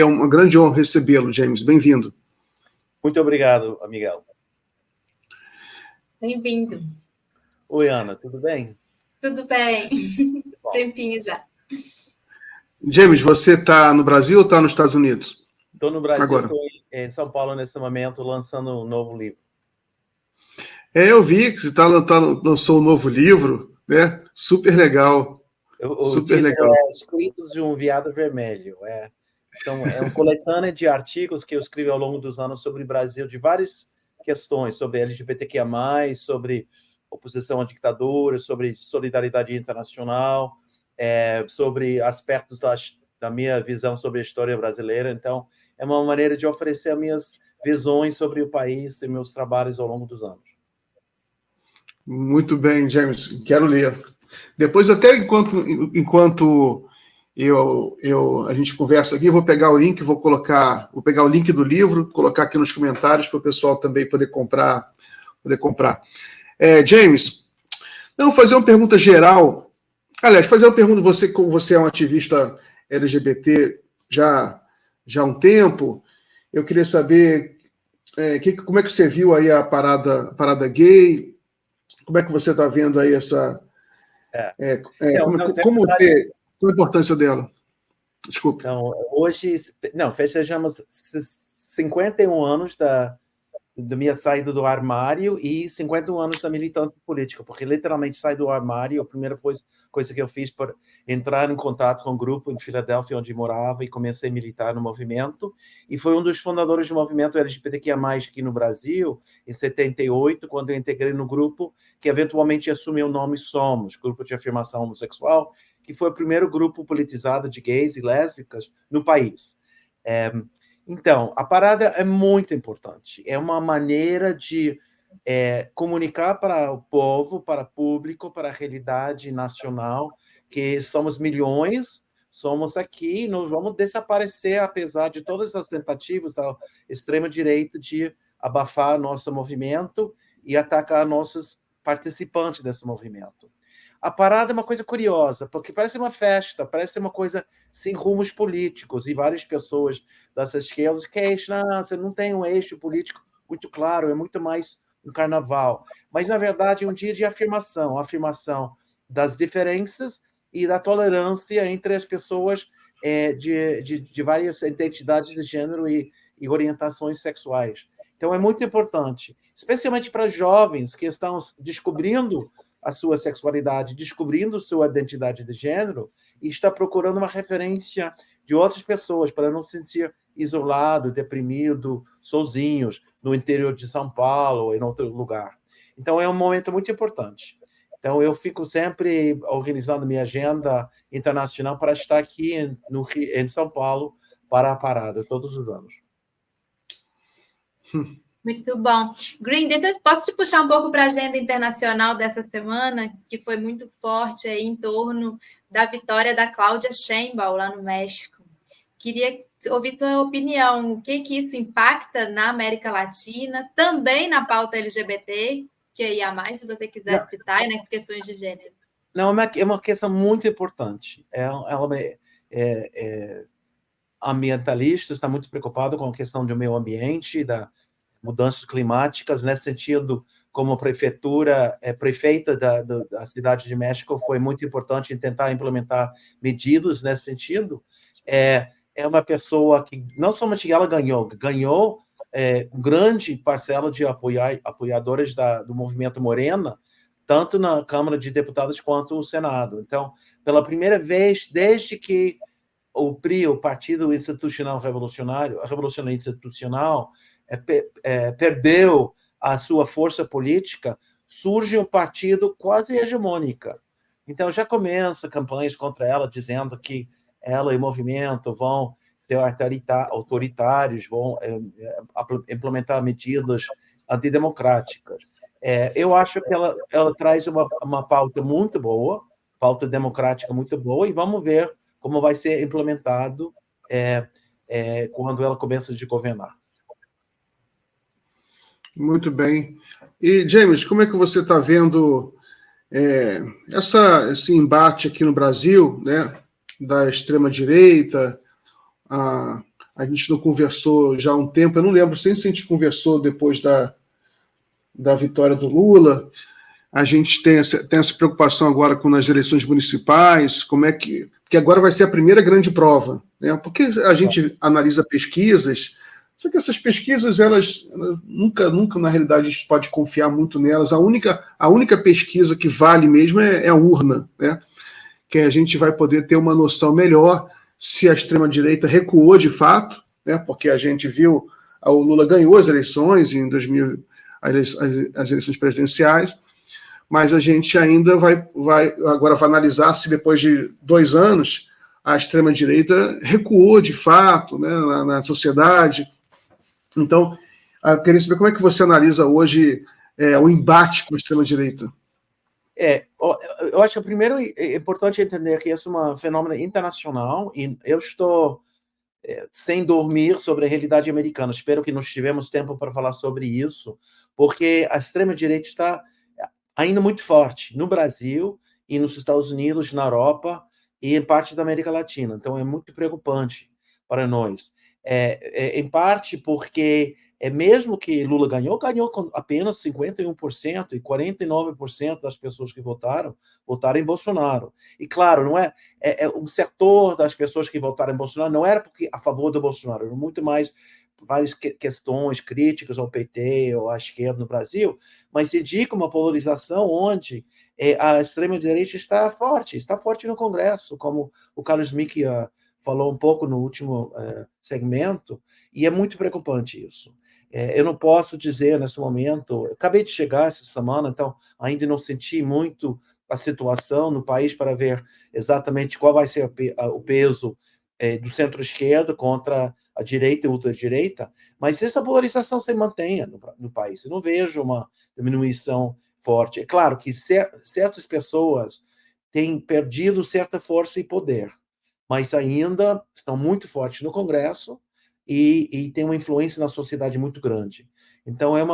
É uma grande honra recebê-lo, James. Bem-vindo. Muito obrigado, Miguel. Bem-vindo. Oi, Ana, tudo bem? Tudo bem. Tempinho já. James, você está no Brasil ou está nos Estados Unidos? Estou no Brasil, estou em São Paulo nesse momento, lançando um novo livro. Eu vi que você lançou um novo livro, né? Super legal. Super legal. É Escritos de um Veado Vermelho. É uma coletânea de artigos que eu escrevi ao longo dos anos sobre o Brasil, de várias questões, sobre LGBTQIA+, sobre oposição à ditadura, sobre solidariedade internacional, sobre aspectos da minha visão sobre a história brasileira. Então, é uma maneira de oferecer as minhas visões sobre o país e meus trabalhos ao longo dos anos. Muito bem, James. Quero ler. Depois, até enquanto a gente conversa aqui, vou pegar o link, vou pegar o link do livro, colocar aqui nos comentários para o pessoal também poder comprar. James, fazer uma pergunta geral. Aliás, fazer uma pergunta, como você é um ativista LGBT já há um tempo, eu queria saber como é que você viu aí a parada gay, como é que você está vendo aí essa... qual a importância dela? Desculpe. Hoje, festejamos 51 anos da minha saída do armário e 51 anos da militância política, porque literalmente saí do armário. A primeira coisa que eu fiz por entrar em contato com um grupo em Filadélfia, onde morava, e comecei a militar no movimento, e foi um dos fundadores do movimento LGBTQIA+, aqui no Brasil, em 78, quando eu integrei no grupo que eventualmente assumiu o nome Somos, Grupo de Afirmação Homossexual, que foi o primeiro grupo politizado de gays e lésbicas no país. Então, a parada é muito importante. É uma maneira de comunicar para o povo, para o público, para a realidade nacional, que somos milhões, somos aqui, não vamos desaparecer, apesar de todas as tentativas da extrema-direita de abafar nosso movimento e atacar nossos participantes desse movimento. A parada é uma coisa curiosa, porque parece uma festa, parece uma coisa sem rumos políticos, e várias pessoas dessas esquerdas queixam, você não tem um eixo político muito claro, é muito mais um carnaval. Mas, na verdade, é um dia de afirmação das diferenças e da tolerância entre as pessoas de várias identidades de gênero e orientações sexuais. Então, é muito importante, especialmente para jovens que estão descobrindo a sua sexualidade, descobrindo sua identidade de gênero, e está procurando uma referência de outras pessoas para não se sentir isolado, deprimido, sozinhos, no interior de São Paulo ou em outro lugar. Então, é um momento muito importante. Então, eu fico sempre organizando minha agenda internacional para estar aqui em São Paulo para a parada, todos os anos. Muito bom. Green, posso te puxar um pouco para a agenda internacional dessa semana, que foi muito forte aí em torno da vitória da Claudia Sheinbaum lá no México. Queria ouvir sua opinião, o que isso impacta na América Latina, também na pauta LGBT, que aí há mais, se você quiser citar, e nas questões de gênero. Não, é uma questão muito importante. Ambientalista, está muito preocupado com a questão do meio ambiente, da mudanças climáticas. Nesse sentido, como prefeita da cidade de México, foi muito importante em tentar implementar medidas nesse sentido. É uma pessoa que, não somente ela ganhou grande parcela de apoiadores do movimento Morena, tanto na Câmara de Deputados quanto no Senado. Então, pela primeira vez, desde que o PRI, o Partido Institucional Revolucionário, a Revolução Institucional, perdeu a sua força política, surge um partido quase hegemônica. Então, já começa campanhas contra ela, dizendo que ela e o movimento vão ser autoritários, vão implementar medidas antidemocráticas. Eu acho que ela traz uma pauta muito boa, pauta democrática muito boa, e vamos ver como vai ser implementado quando ela começa a governar. Muito bem. E, James, como é que você está vendo esse embate aqui no Brasil, né, da extrema-direita, a a gente não conversou já há um tempo, eu não lembro se a gente conversou depois da vitória do Lula. A gente tem essa preocupação agora com as eleições municipais, como é que agora vai ser a primeira grande prova, né? Porque a gente analisa pesquisas, só que essas pesquisas, elas nunca, na realidade, a gente pode confiar muito nelas. A única pesquisa que vale mesmo é a urna, né? Que a gente vai poder ter uma noção melhor se a extrema-direita recuou de fato, né? Porque a gente viu, o Lula ganhou as eleições em 2000, as eleições presidenciais, mas a gente ainda vai analisar se depois de 2 anos a extrema-direita recuou de fato, né, na sociedade. Então, eu queria saber como é que você analisa hoje o embate com a extrema-direita. Eu acho que primeiro é importante entender que isso é um fenômeno internacional e eu estou sem dormir sobre a realidade americana. Espero que nós tivemos tempo para falar sobre isso, porque a extrema-direita está ainda muito forte no Brasil e nos Estados Unidos, na Europa e em parte da América Latina. Então, é muito preocupante para nós. Em parte porque, mesmo que Lula ganhou com apenas 51% e 49% das pessoas que votaram em Bolsonaro. E, claro, não é um setor das pessoas que votaram em Bolsonaro não era porque a favor do Bolsonaro, era muito mais várias questões críticas ao PT ou à esquerda no Brasil, mas se indica uma polarização onde a extrema-direita está forte no Congresso, como o Carlos Micki falou um pouco no último segmento, e é muito preocupante isso. Eu não posso dizer nesse momento, eu acabei de chegar essa semana, então ainda não senti muito a situação no país para ver exatamente qual vai ser o peso do centro-esquerda contra a direita e ultradireita, mas essa polarização se mantenha no país. Eu não vejo uma diminuição forte. É claro que certas pessoas têm perdido certa força e poder, mas ainda estão muito fortes no Congresso e têm uma influência na sociedade muito grande. Então, é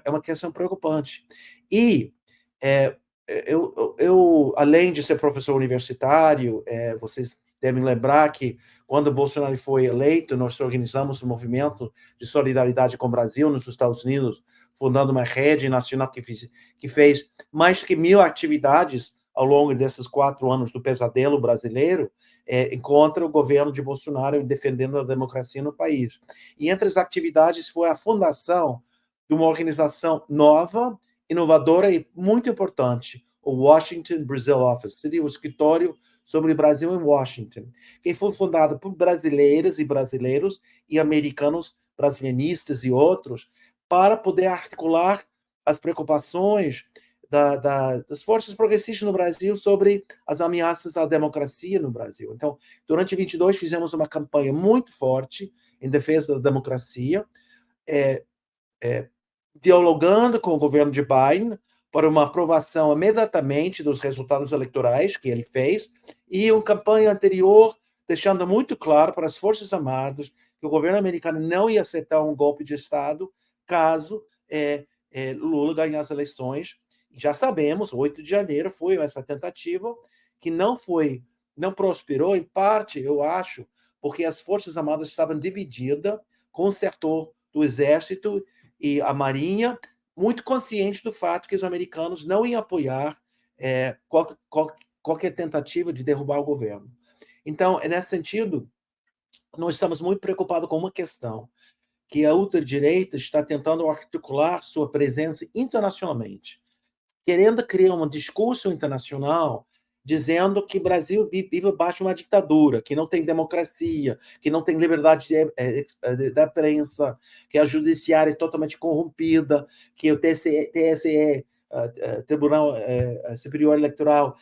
uma questão preocupante. E eu, além de ser professor universitário, vocês devem lembrar que, quando Bolsonaro foi eleito, nós organizamos um movimento de solidariedade com o Brasil nos Estados Unidos, fundando uma rede nacional que fez mais que 1.000 atividades ao longo desses 4 anos do pesadelo brasileiro, contra o governo de Bolsonaro e defendendo a democracia no país. E entre as atividades foi a fundação de uma organização nova, inovadora e muito importante, o Washington Brazil Office, seria o escritório sobre o Brasil em Washington, que foi fundado por brasileiras e brasileiros e americanos brasilianistas e outros, para poder articular as preocupações das forças progressistas no Brasil sobre as ameaças à democracia no Brasil. Então, durante 22 fizemos uma campanha muito forte em defesa da democracia, dialogando com o governo de Biden para uma aprovação imediatamente dos resultados eleitorais que ele fez, e uma campanha anterior deixando muito claro para as Forças Armadas que o governo americano não ia aceitar um golpe de Estado caso Lula ganhe as eleições. Já sabemos, 8 de janeiro foi essa tentativa que não prosperou, em parte, eu acho, porque as Forças Armadas estavam divididas com o setor do Exército e a Marinha, muito consciente do fato que os americanos não iam apoiar qualquer tentativa de derrubar o governo. Então, nesse sentido, nós estamos muito preocupados com uma questão, que a ultradireita está tentando articular sua presença internacionalmente, querendo criar um discurso internacional dizendo que o Brasil vive abaixo de uma ditadura, que não tem democracia, que não tem liberdade da imprensa, que a judiciária é totalmente corrompida, que o TSE, Tribunal Superior Eleitoral,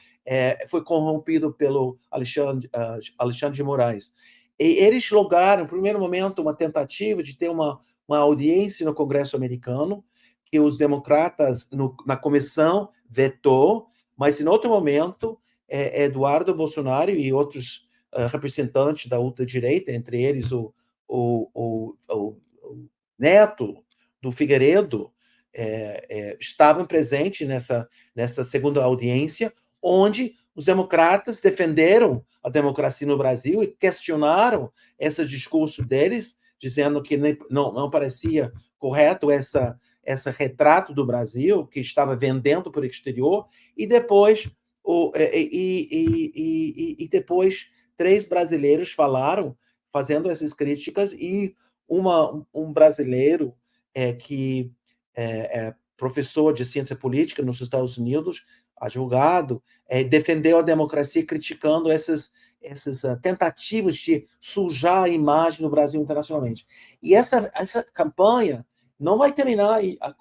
foi corrompido pelo Alexandre de Moraes. E eles lograram, no primeiro momento, uma tentativa de ter uma audiência no Congresso americano, que os democratas, na comissão, vetou, mas, em outro momento, Eduardo Bolsonaro e outros representantes da ultradireita, entre eles o neto do Figueiredo, estavam presentes nessa segunda audiência, onde os democratas defenderam a democracia no Brasil e questionaram esse discurso deles, dizendo que não parecia correto esse retrato do Brasil, que estava vendendo para o exterior, e depois, depois 3 brasileiros falaram, fazendo essas críticas, e um brasileiro que é professor de ciência política nos Estados Unidos, advogado, defendeu a democracia criticando essas tentativas de sujar a imagem do Brasil internacionalmente. E essa campanha não vai terminar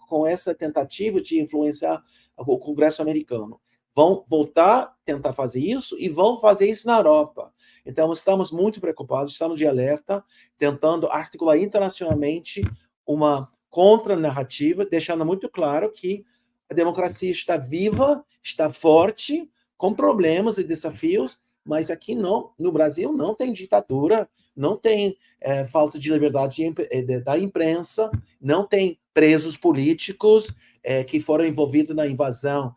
com essa tentativa de influenciar o Congresso americano. Vão voltar a tentar fazer isso e vão fazer isso na Europa. Então, estamos muito preocupados, estamos de alerta, tentando articular internacionalmente uma contra-narrativa, deixando muito claro que a democracia está viva, está forte, com problemas e desafios, mas aqui no Brasil não tem ditadura, não tem falta de liberdade da imprensa, não tem presos políticos que foram envolvidos na invasão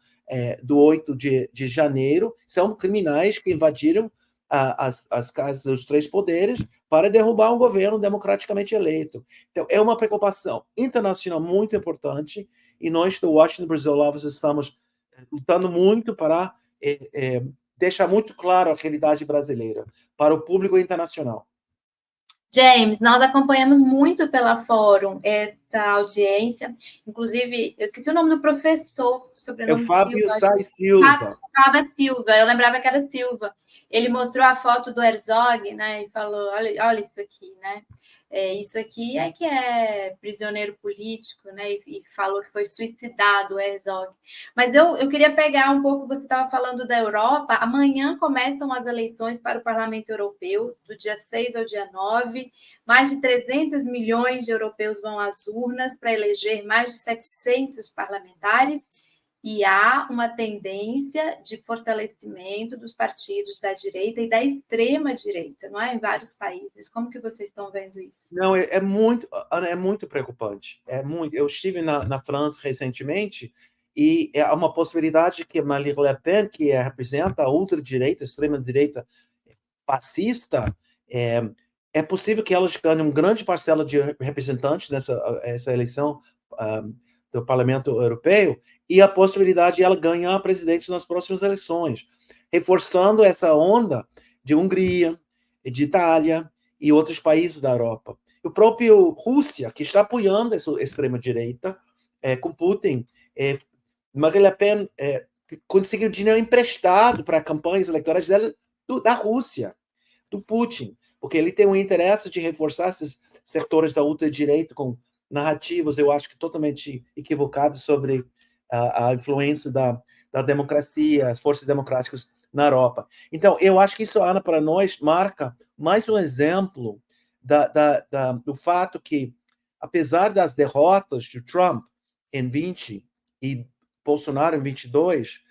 do 8 de janeiro, são criminais que invadiram as casas dos 3 poderes para derrubar um governo democraticamente eleito. Então, é uma preocupação internacional muito importante, e nós do Washington Brazil Lovers estamos lutando muito para deixar muito claro a realidade brasileira para o público internacional. James, nós acompanhamos muito pela Fórum essa audiência, inclusive, eu esqueci o nome do professor, sobrenome é Fábio Silva. Fábio Silva, eu lembrava que era Silva. Ele mostrou a foto do Herzog, né, e falou, olha isso aqui, né, isso aqui é que é prisioneiro político, né, e falou que foi suicidado o Herzog. Mas eu queria pegar um pouco, você estava falando da Europa, amanhã começam as eleições para o Parlamento Europeu, do dia 6 ao dia 9, mais de 300 milhões de europeus vão às urnas para eleger mais de 700 parlamentares, e há uma tendência de fortalecimento dos partidos da direita e da extrema-direita, não é? Em vários países. Como que vocês estão vendo isso? Não, é muito preocupante. Eu estive na França recentemente e há uma possibilidade que Marine Le Pen, que representa a ultradireita, extrema-direita fascista, é possível que elas ganhem uma grande parcela de representantes nessa eleição do Parlamento Europeu, e a possibilidade de ela ganhar presidente nas próximas eleições, reforçando essa onda de Hungria, de Itália e outros países da Europa. O próprio Rússia, que está apoiando essa extrema-direita, com Putin, Marine Le Pen conseguiu dinheiro emprestado para campanhas eleitorais dela da Rússia, do Putin, porque ele tem um interesse de reforçar esses setores da ultradireita com narrativas, eu acho que totalmente equivocadas sobre a influência da democracia, as forças democráticas na Europa. Então, eu acho que isso, Ana, para nós, marca mais um exemplo do fato que, apesar das derrotas de Trump em 20 e Bolsonaro em 22,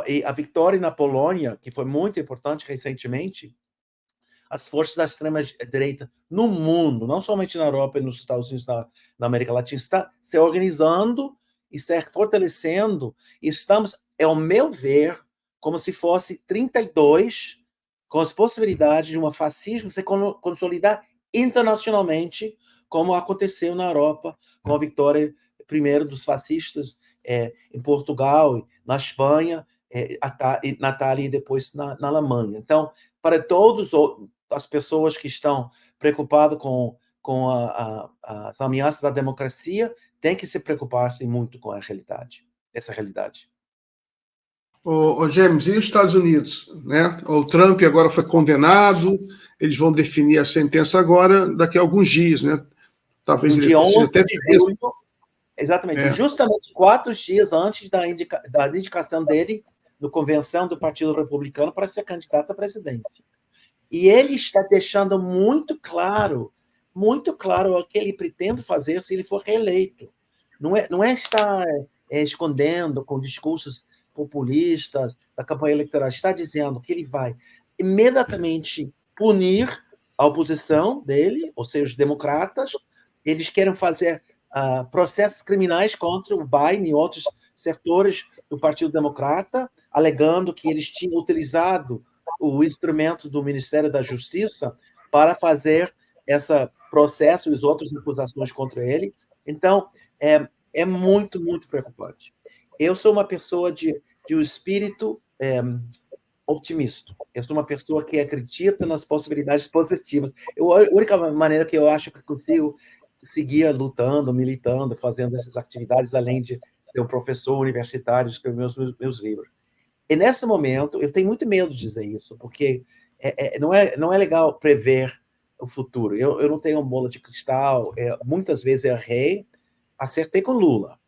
e a vitória na Polônia, que foi muito importante recentemente, as forças da extrema-direita no mundo, não somente na Europa e nos Estados Unidos, na América Latina, está se organizando e se fortalecendo. Estamos, ao meu ver, como se fosse 32, com as possibilidades de um fascismo se consolidar internacionalmente, como aconteceu na Europa, com a vitória, primeiro, dos fascistas em Portugal, na Espanha, na Itália e depois na Alemanha. Então, para todas as pessoas que estão preocupadas com as ameaças à democracia, tem que se preocupar-se muito com essa realidade. James, e os Estados Unidos? Né? O Trump agora foi condenado, eles vão definir a sentença agora, daqui a alguns dias, né? Talvez ele precise até de julho, exatamente, justamente 4 dias antes da indicação dele na convenção do Partido Republicano para ser candidato à presidência. E ele está deixando muito claro o que ele pretende fazer se ele for reeleito. Não é estar escondendo com discursos populistas da campanha eleitoral. Está dizendo que ele vai imediatamente punir a oposição dele, ou seja, os democratas. Eles querem fazer processos criminais contra o Biden e outros setores do Partido Democrata, alegando que eles tinham utilizado o instrumento do Ministério da Justiça para fazer esse processo e as outras acusações contra ele. Então, é muito, muito preocupante. Eu sou uma pessoa de um espírito otimista. Eu sou uma pessoa que acredita nas possibilidades positivas. A única maneira que eu acho que consigo seguir lutando, militando, fazendo essas atividades, além de ser um professor universitário, escrever meus livros. E nesse momento, eu tenho muito medo de dizer isso, porque não é legal prever o futuro. Eu não tenho uma bola de cristal. Muitas vezes eu errei, acertei com Lula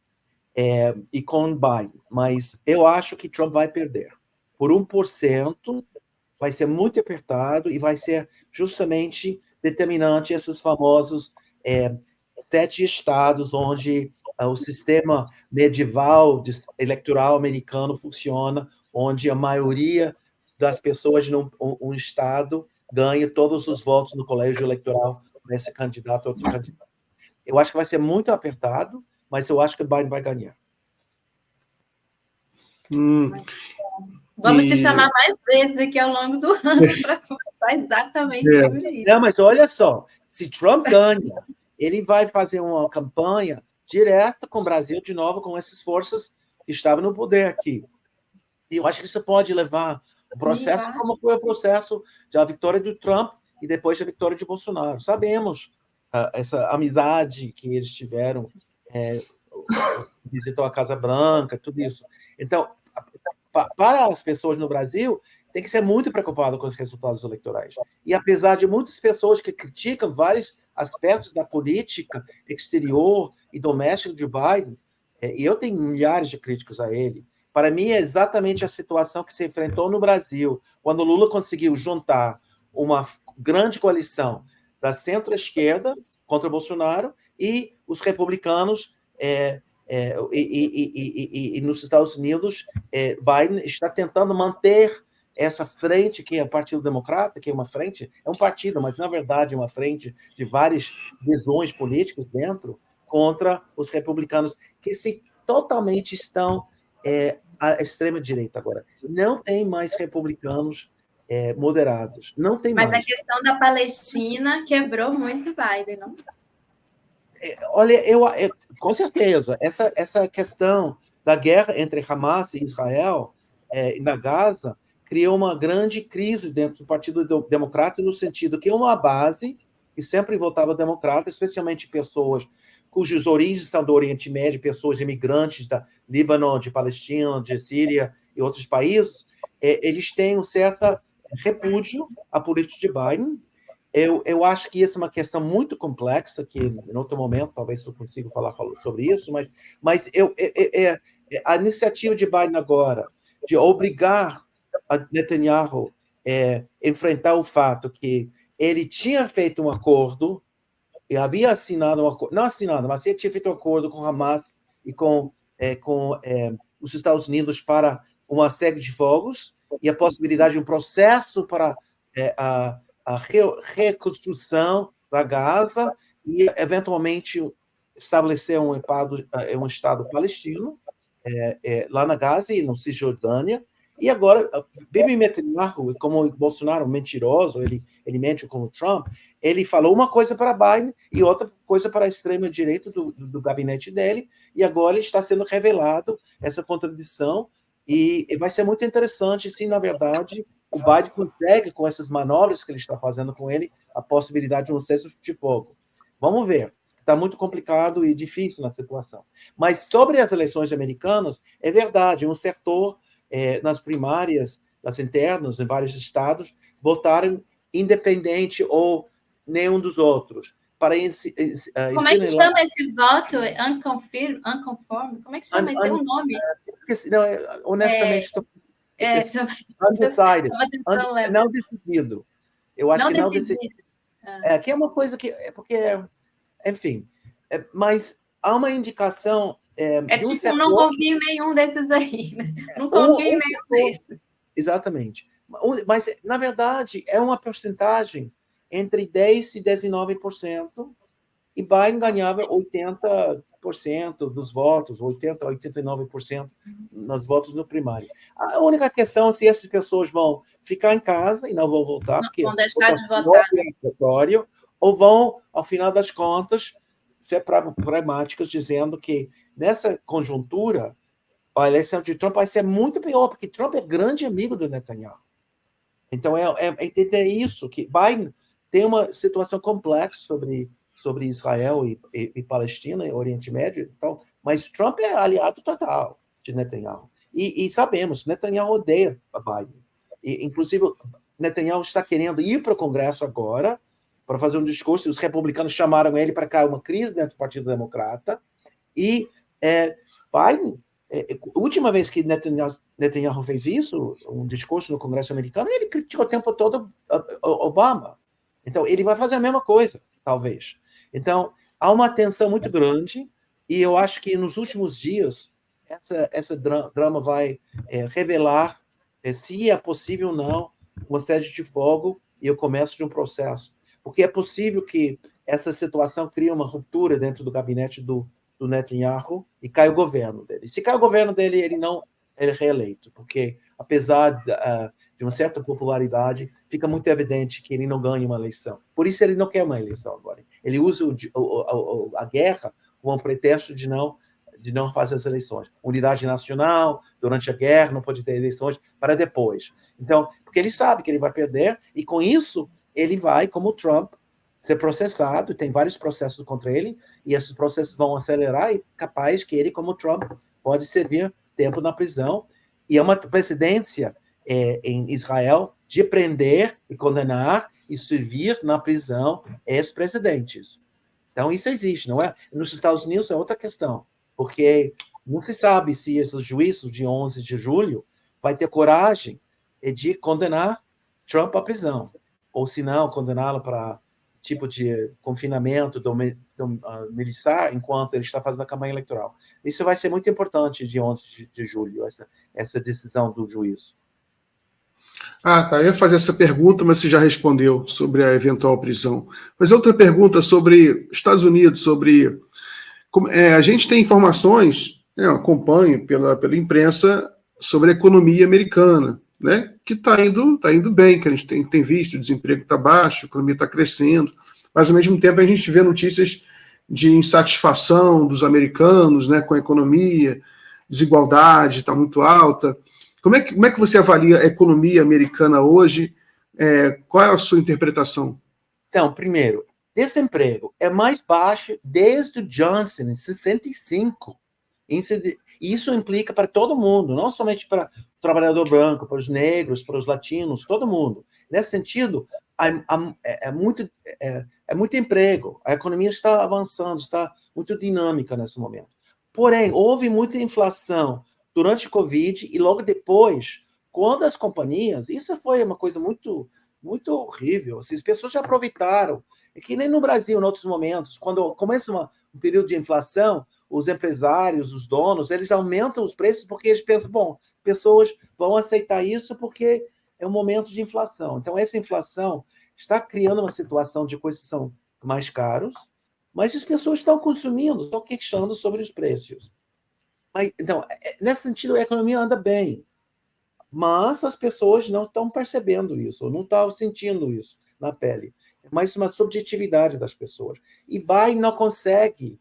e com Biden, mas eu acho que Trump vai perder. Por 1%, vai ser muito apertado e vai ser justamente determinante esses famosos 7 estados onde o sistema medieval eleitoral americano funciona, onde a maioria das pessoas num estado ganha todos os votos no colégio eleitoral para esse candidato ou outro candidato. Eu acho que vai ser muito apertado, mas eu acho que Biden vai ganhar. Vamos te chamar mais vezes aqui ao longo do ano para conversar exatamente sobre isso. Não, mas olha só, se Trump ganha, ele vai fazer uma campanha direta com o Brasil de novo, com essas forças que estavam no poder aqui. E eu acho que isso pode levar o processo como foi o processo da vitória do Trump e depois da vitória de Bolsonaro. Sabemos essa amizade que eles tiveram, visitou a Casa Branca, tudo isso. Então, para as pessoas no Brasil, tem que ser muito preocupado com os resultados eleitorais. E apesar de muitas pessoas que criticam vários aspectos da política exterior e doméstica de Biden, e eu tenho milhares de críticas a ele, para mim é exatamente a situação que se enfrentou no Brasil, quando Lula conseguiu juntar uma grande coalição da centro-esquerda contra Bolsonaro e os republicanos e nos Estados Unidos, Biden está tentando manter essa frente, que é o Partido Democrata, que é uma frente, é um partido, mas na verdade é uma frente de várias visões políticas dentro, contra os republicanos, que totalmente estão à extrema-direita agora. Não tem mais republicanos moderados. Não tem mais. Mas a questão da Palestina quebrou muito Biden, não? Olha, com certeza, essa questão da guerra entre Hamas e Israel na Gaza criou uma grande crise dentro do Partido Democrata, no sentido que uma base que sempre votava democrata, especialmente pessoas cujas origens são do Oriente Médio, pessoas imigrantes da Líbano, de Palestina, de Síria e outros países, eles têm um certo repúdio à política de Biden. Eu acho que essa é uma questão muito complexa, que em outro momento talvez eu consiga falar sobre isso, mas a iniciativa de Biden agora de obrigar a Netanyahu a enfrentar o fato que ele tinha feito um acordo, e havia assinado um acordo, não assinado, mas ele tinha feito um acordo com Hamas e com os Estados Unidos para uma série de fogos e a possibilidade de um processo para a reconstrução da Gaza e, eventualmente, estabelecer um Estado palestino lá na Gaza e na Cisjordânia. E agora, Bibi Netanyahu, como o Bolsonaro, mentiroso, ele mente como Trump, ele falou uma coisa para Biden e outra coisa para a extrema-direita do gabinete dele, e agora está sendo revelado essa contradição, e vai ser muito interessante se, na verdade, o Biden consegue, com essas manobras que ele está fazendo com ele, a possibilidade de um cessar de fogo. Vamos ver. Está muito complicado e difícil na situação. Mas sobre as eleições americanas, é verdade, um setor nas primárias, nas internas, em vários estados, votaram independente ou nenhum dos outros. Como é que chama esse voto? Unconformed? Como é que chama esse? É um nome? Esqueci, não, honestamente, undecided. Não decidido. Eu acho que não decidido. Que é uma coisa que... porque, enfim... mas há uma indicação... tipo, setor, não confio em nenhum desses aí. Né? Não confio em nenhum desses. Exatamente. Mas, na verdade, é uma porcentagem entre 10% e 19%, e Biden ganhava 80% dos votos, 80% a 89% nos votos no primário. A única questão é se essas pessoas vão ficar em casa e não vão votar, porque vão deixar de votar, ou vão, ao final das contas, ser pragmáticos, dizendo que nessa conjuntura a eleição de Trump vai ser muito pior, porque Trump é grande amigo do Netanyahu. Então, é entender isso, que Biden tem uma situação complexa sobre Israel e Palestina, e Oriente Médio, então, mas Trump é aliado total de Netanyahu. E sabemos, Netanyahu odeia Biden. Inclusive, Netanyahu está querendo ir para o Congresso agora para fazer um discurso, e os republicanos chamaram ele para cá, uma crise dentro do Partido Democrata, e Biden, a última vez que Netanyahu fez isso, um discurso no Congresso americano, ele criticou o tempo todo Obama. Então, ele vai fazer a mesma coisa, talvez. Então, há uma tensão muito grande, e eu acho que nos últimos dias, essa drama vai revelar se é possível ou não uma sede de fogo e o começo de um processo. Porque é possível que essa situação crie uma ruptura dentro do gabinete do Netanyahu e cai o governo dele. Se cai o governo dele, ele não é reeleito, porque apesar de uma certa popularidade, fica muito evidente que ele não ganha uma eleição. Por isso ele não quer uma eleição agora. Ele usa a guerra como um pretexto de não fazer as eleições. Unidade nacional, durante a guerra, não pode ter eleições para depois. Então, porque ele sabe que ele vai perder, e com isso ele vai, como o Trump, ser processado, tem vários processos contra ele, e esses processos vão acelerar, e capaz que ele, como Trump, pode servir tempo na prisão. E é uma presidência em Israel de prender e condenar e servir na prisão ex-presidentes. Então, isso existe, não é? Nos Estados Unidos é outra questão, porque não se sabe se esses juízos de 11 de julho vai ter coragem de condenar Trump à prisão, ou se não, condená-lo para tipo de confinamento militar enquanto ele está fazendo a campanha eleitoral. Isso vai ser muito importante de 11 de julho, essa decisão do juízo. Tá. Eu ia fazer essa pergunta, mas você já respondeu sobre a eventual prisão. Mas outra pergunta sobre Estados Unidos, sobre... a gente tem informações, eu acompanho pela imprensa, sobre a economia americana, né? Que está indo bem, que a gente tem visto, o desemprego está baixo, a economia está crescendo, mas ao mesmo tempo a gente vê notícias de insatisfação dos americanos, né, com a economia, desigualdade está muito alta. Como é que você avalia a economia americana hoje? Qual é a sua interpretação? Então, primeiro, desemprego é mais baixo desde o Johnson, em 65. Isso implica para todo mundo, não somente para o trabalhador branco, para os negros, para os latinos, todo mundo. Nesse sentido, é muito emprego, a economia está avançando, está muito dinâmica nesse momento. Porém, houve muita inflação durante o Covid e logo depois, quando as companhias... Isso foi uma coisa muito, muito horrível. As pessoas já aproveitaram. É que nem no Brasil, em outros momentos, quando começa um período de inflação, os empresários, os donos, eles aumentam os preços porque eles pensam, bom, pessoas vão aceitar isso porque é um momento de inflação. Então, essa inflação está criando uma situação de coisas que são mais caros, mas as pessoas estão consumindo, estão queixando sobre os preços. Então, nesse sentido, a economia anda bem, mas as pessoas não estão percebendo isso, ou não estão sentindo isso na pele. É mais uma subjetividade das pessoas. E Biden não consegue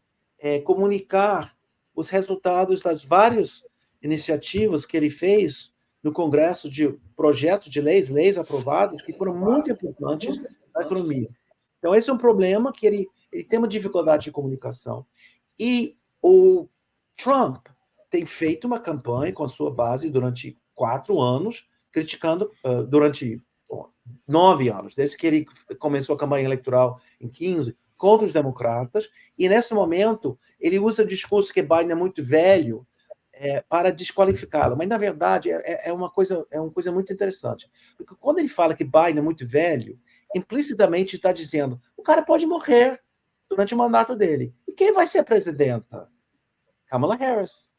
comunicar os resultados das várias iniciativas que ele fez no Congresso de projetos de leis aprovados, que foram muito importantes na economia. Então, esse é um problema que ele tem uma dificuldade de comunicação. E o Trump tem feito uma campanha com a sua base durante 4 anos, criticando durante 9 anos, desde que ele começou a campanha eleitoral em 15, contra os democratas, e nesse momento ele usa o discurso que Biden é muito velho para desqualificá-lo, mas na verdade é uma coisa muito interessante, porque quando ele fala que Biden é muito velho, implicitamente está dizendo, o cara pode morrer durante o mandato dele, e quem vai ser a presidenta? Kamala Harris.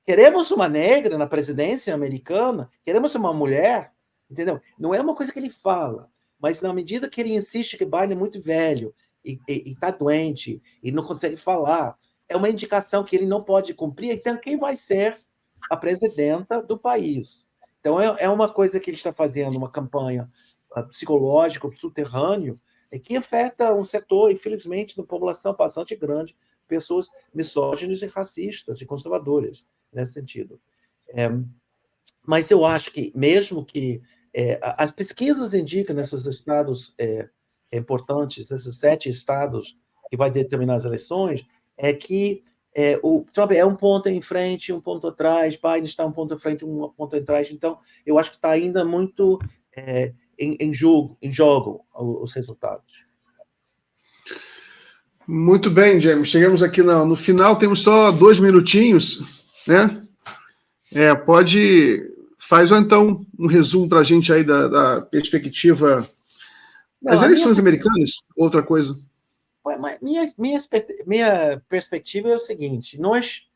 Queremos uma negra na presidência americana? Queremos uma mulher? Entendeu? Não é uma coisa que ele fala, mas na medida que ele insiste que Biden é muito velho, e está doente e não consegue falar, é uma indicação que ele não pode cumprir. Então, quem vai ser a presidenta do país? Então, é uma coisa que ele está fazendo, uma campanha psicológica, subterrâneo, que afeta um setor, infelizmente, da população bastante grande, pessoas misóginas e racistas e conservadoras, nesse sentido. Mas eu acho que, mesmo que as pesquisas indicam nesses estados importantes, esses 7 estados que vai determinar as eleições, é que o Trump é um ponto em frente, um ponto atrás, Biden está um ponto em frente, um ponto atrás. Então, eu acho que está ainda muito em jogo os resultados. Muito bem, James. Chegamos aqui no final, temos só 2 minutinhos, né? Faz então um resumo para a gente aí da perspectiva das eleições americanas, outra coisa. Minha perspectiva é o seguinte: nós,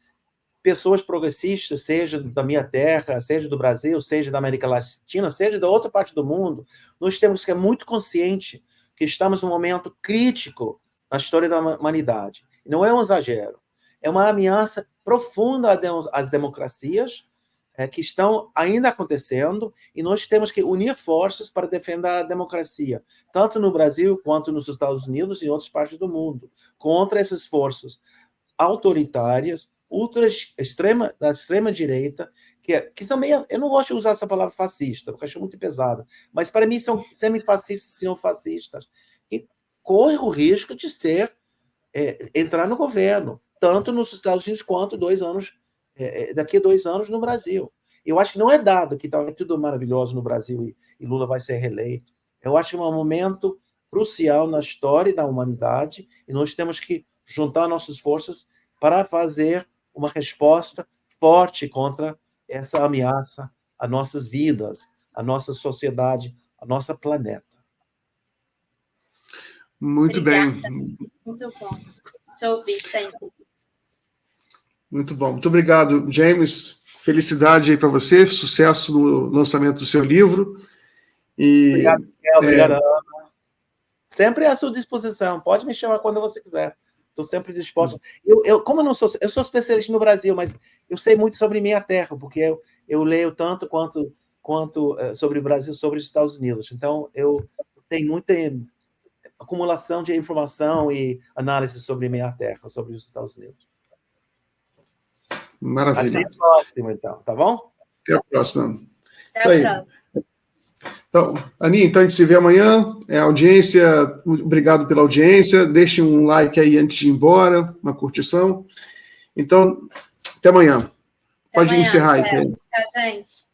pessoas progressistas, seja da minha terra, seja do Brasil, seja da América Latina, seja da outra parte do mundo, nós temos que ser muito conscientes que estamos num momento crítico na história da humanidade. Não é um exagero, é uma ameaça profunda às democracias que estão ainda acontecendo, e nós temos que unir forças para defender a democracia, tanto no Brasil quanto nos Estados Unidos e em outras partes do mundo, contra essas forças autoritárias, da extrema-direita, que são meio... Eu não gosto de usar essa palavra fascista, porque acho muito pesada, mas para mim são semifascistas, são fascistas, e correm o risco de entrar no governo, tanto nos Estados Unidos quanto daqui a 2 anos no Brasil. Eu acho que não é dado que está tudo maravilhoso no Brasil e Lula vai ser reeleito. Eu acho que é um momento crucial na história da humanidade e nós temos que juntar nossas forças para fazer uma resposta forte contra essa ameaça às nossas vidas, à nossa sociedade, ao nosso planeta. Muito Obrigada. bem. Muito bom. Deixa eu ouvir, tempo. Muito bom. Muito obrigado, James. Felicidade aí para você, sucesso no lançamento do seu livro. Obrigado, Miguel. Obrigado, Ana. Sempre à sua disposição. Pode me chamar quando você quiser. Estou sempre disposto. Como eu não sou... Eu sou especialista no Brasil, mas eu sei muito sobre minha terra, porque eu leio tanto quanto sobre o Brasil, sobre os Estados Unidos. Então, eu tenho muita acumulação de informação e análise sobre minha terra, sobre os Estados Unidos. Maravilha. Até a próxima, então, tá bom? Até a próxima. Até a próxima. Então, Aninha, então a gente se vê amanhã. Audiência, obrigado pela audiência. Deixe um like aí antes de ir embora, uma curtição. Então, até amanhã. Pode encerrar aí. Tchau, gente.